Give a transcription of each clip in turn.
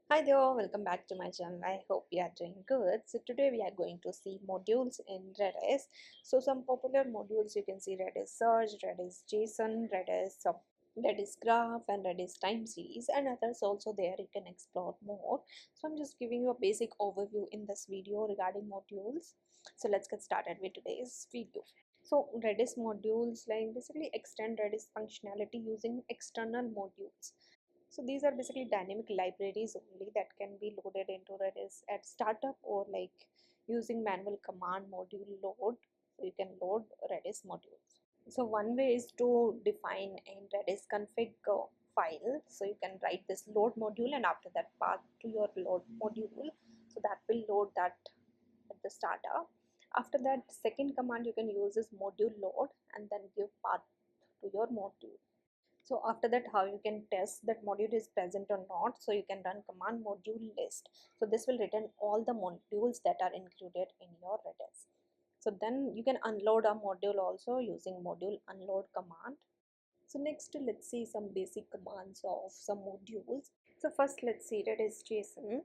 Hi there, welcome back to my channel. I hope you are doing good. So today we are going to see modules in Redis. So some popular modules you can see: Redis search, Redis JSON, Redis graph, and Redis time series, and others also there. You can explore more. So I'm just giving you a basic overview in this video regarding modules. So let's get started with today's video. So Redis modules like basically extend Redis functionality using external modules. So these are basically dynamic libraries only that can be loaded into Redis at startup or like using manual command module load. So you can load Redis modules. So one way is to define in Redis config file. So you can write this load module and after that path to your load module. So that will load that at the startup. After that, second command you can use is module load and then give path to your module. So after that, how you can test that module is present or not? So you can run command module list. So this will return all the modules that are included in your Redis. So then you can unload a module also using module unload command. So next, let's see some basic commands of some modules. So first, let's see Redis JSON.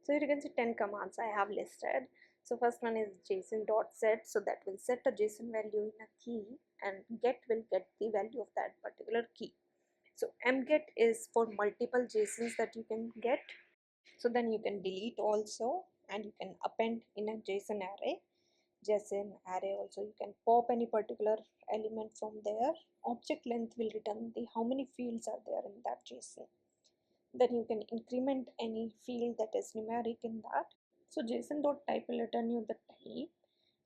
So you can see 10 commands I have listed. So first one is json.set. So that will set a JSON value in a key, and get will get the value of that particular key. So mget is for multiple JSONs that you can get. So then you can delete also, and you can append in a JSON array. JSON array also you can pop any particular element from there. Object length will return the how many fields are there in that JSON. Then you can increment any field that is numeric in that. So json.type will return you the type,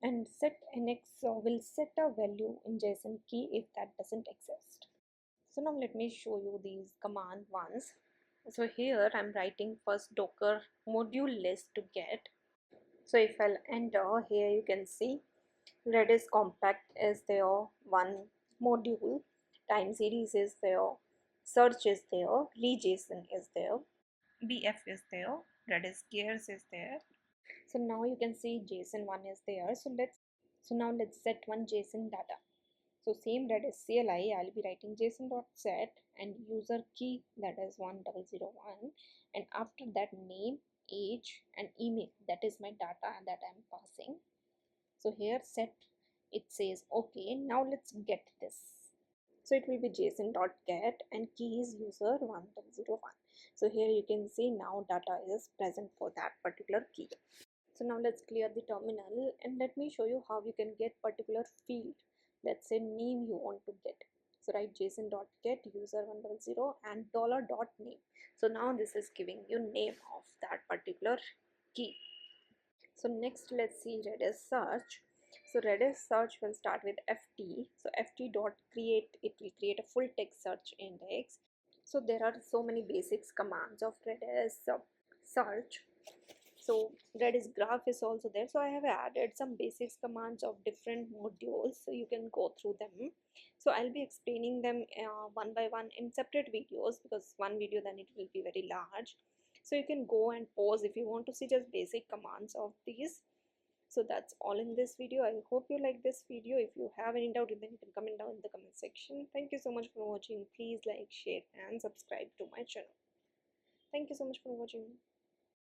and set nx will set a value in JSON key if that doesn't exist. So now let me show you these command ones. So here I'm writing first docker module list to get. So if I'll enter here, you can see Redis compact is there, one module, time series is there, search is there, rejson is there, bf is there, Redis gears is there. So now you can see JSON one is there. So now let's set one JSON data. So same Redis CLI, I'll be writing json.set and user key, that is 1001, and after that name, age, and email, that is my data that I'm passing. So here set, it says okay. Now let's get this. So it will be json.get and key is user 1001. So here you can see now data is present for that particular key. So now let's clear the terminal and let me show you how you can get particular field. Let's say name you want to get. So write json.get user 100 and $.name. So now this is giving you name of that particular key. So next let's see Redis search. So Redis search will start with ft. So ft dot create, it will create a full text search index. So there are so many basics commands of Redis search. So Redis graph is also there. So I have added some basics commands of different modules, so you can go through them. So I'll be explaining them one by one in separate videos, because one video then it will be very large. So you can go and pause if you want to see just basic commands of these. So that's all in this video. I hope you like this video. If you have any doubt, then you can comment down in the comment section. Thank you so much for watching. Please like, share and subscribe to my channel. Thank you so much for watching.